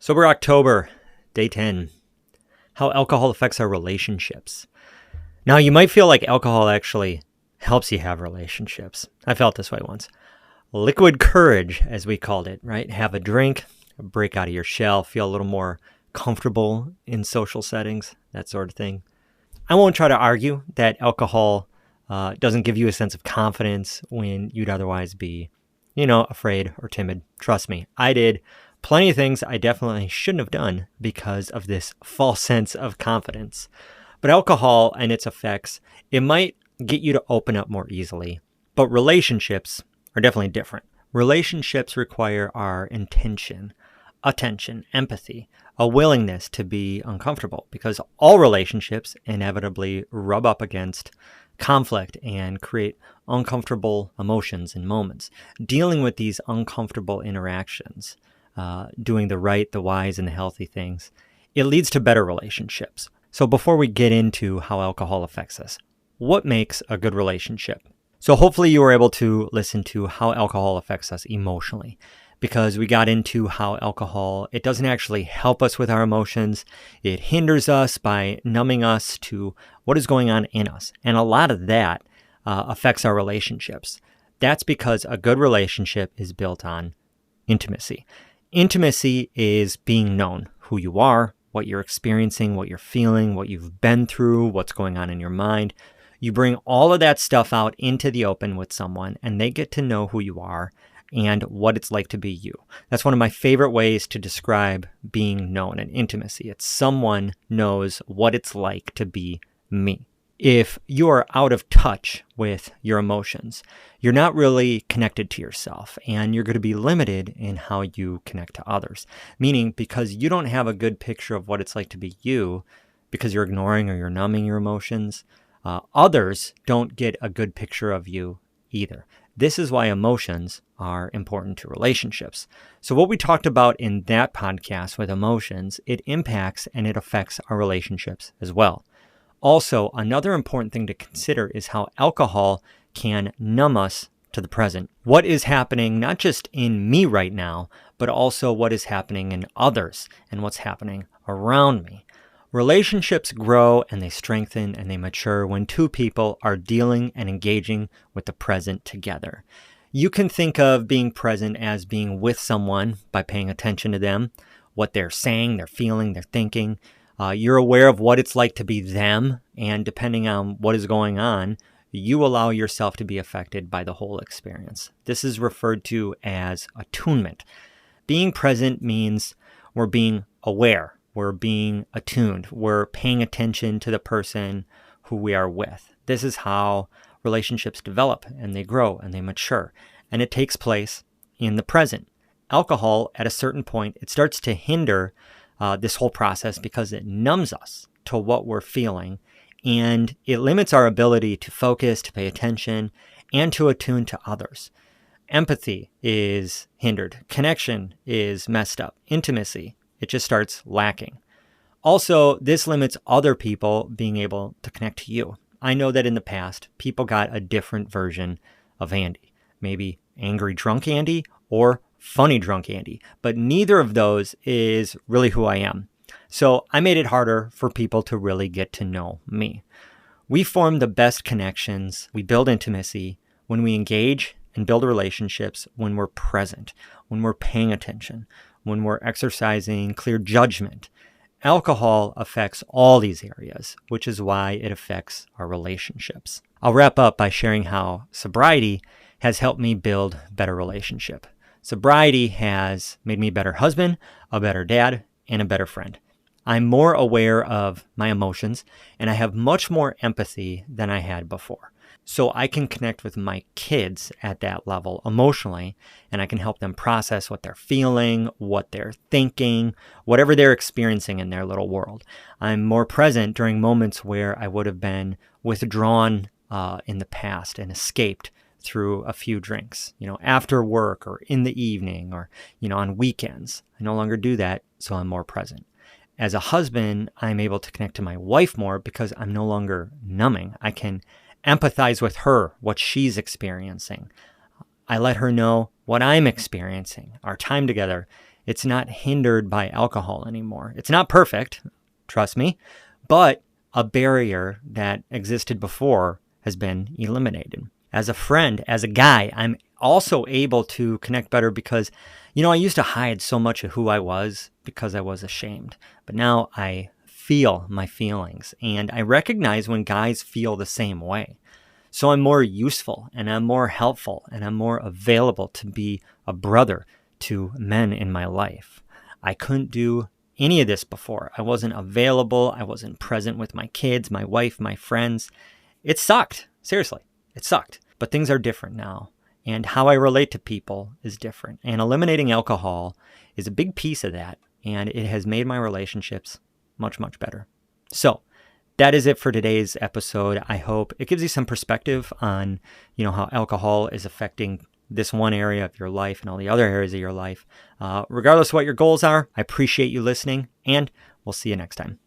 Sober October, day 10. How alcohol affects our relationships. Now, you might feel like alcohol actually helps you have relationships. I felt this way once. Liquid courage, as we called it, right? Have a drink, break out of your shell, feel a little more comfortable in social settings, that sort of thing. I won't try to argue that alcohol doesn't give you a sense of confidence when you'd otherwise be, afraid or timid. Trust me, I did plenty of things I definitely shouldn't have done because of this false sense of confidence. But alcohol and its effects, it might get you to open up more easily. But relationships are definitely different. Relationships require our intention, attention, empathy, a willingness to be uncomfortable because all relationships inevitably rub up against conflict and create uncomfortable emotions and moments. Dealing with these uncomfortable interactions, doing the right, the wise, and the healthy things, it leads to better relationships. So before we get into how alcohol affects us, what makes a good relationship? So hopefully you were able to listen to how alcohol affects us emotionally, because we got into how alcohol, it doesn't actually help us with our emotions. It hinders us by numbing us to what is going on in us. And a lot of that affects our relationships. That's because a good relationship is built on intimacy. Intimacy is being known, who you are, what you're experiencing, what you're feeling, what you've been through, what's going on in your mind. You bring all of that stuff out into the open with someone, and they get to know who you are and what it's like to be you. That's one of my favorite ways to describe being known and intimacy. It's someone knows what it's like to be me. If you are out of touch with your emotions, you're not really connected to yourself, and you're going to be limited in how you connect to others. Meaning, because you don't have a good picture of what it's like to be you, because you're ignoring or you're numbing your emotions, others don't get a good picture of you either. This is why emotions are important to relationships. So what we talked about in that podcast with emotions, it impacts and it affects our relationships as well. Also, another important thing to consider is how alcohol can numb us to the present. What is happening not just in me right now, but also what is happening in others and what's happening around me. Relationships grow and they strengthen and they mature when two people are dealing and engaging with the present together. You can think of being present as being with someone by paying attention to them, what they're saying, they're feeling, they're thinking. You're aware of what it's like to be them, and depending on what is going on, you allow yourself to be affected by the whole experience. This is referred to as attunement. Being present means we're being aware, we're being attuned, we're paying attention to the person who we are with. This is how relationships develop and they grow and they mature, and it takes place in the present. Alcohol, at a certain point, it starts to hinder this whole process because it numbs us to what we're feeling, and it limits our ability to focus, to pay attention, and to attune to others. Empathy is hindered. Connection is messed up. Intimacy, it just starts lacking. Also, this limits other people being able to connect to you. I know that in the past, people got a different version of Andy. Maybe angry drunk Andy or funny drunk Andy, but neither of those is really who I am. So I made it harder for people to really get to know me. We form the best connections, we build intimacy when we engage and build relationships when we're present, when we're paying attention, when we're exercising clear judgment. Alcohol affects all these areas, which is why it affects our relationships. I'll wrap up by sharing how sobriety has helped me build better relationship. Sobriety has made me a better husband, a better dad, and a better friend. I'm more aware of my emotions, and I have much more empathy than I had before. So I can connect with my kids at that level emotionally, and I can help them process what they're feeling, what they're thinking, whatever they're experiencing in their little world. I'm more present during moments where I would have been withdrawn in the past and escaped through a few drinks, after work or in the evening or, on weekends. I no longer do that, so I'm more present. As a husband, I'm able to connect to my wife more because I'm no longer numbing. I can empathize with her, what she's experiencing. I let her know what I'm experiencing. Our time together It's not hindered by alcohol anymore. It's not perfect, trust me, but a barrier that existed before has been eliminated. As a friend, as a guy, I'm also able to connect better because, I used to hide so much of who I was because I was ashamed. But now I feel my feelings, and I recognize when guys feel the same way. So I'm more useful, and I'm more helpful, and I'm more available to be a brother to men in my life. I couldn't do any of this before. I wasn't available. I wasn't present with my kids, my wife, my friends. It sucked. Seriously, it sucked. But things are different now. And how I relate to people is different. And eliminating alcohol is a big piece of that. And it has made my relationships much, much better. So that is it for today's episode. I hope it gives you some perspective on, how alcohol is affecting this one area of your life and all the other areas of your life. Regardless of what your goals are, I appreciate you listening, and we'll see you next time.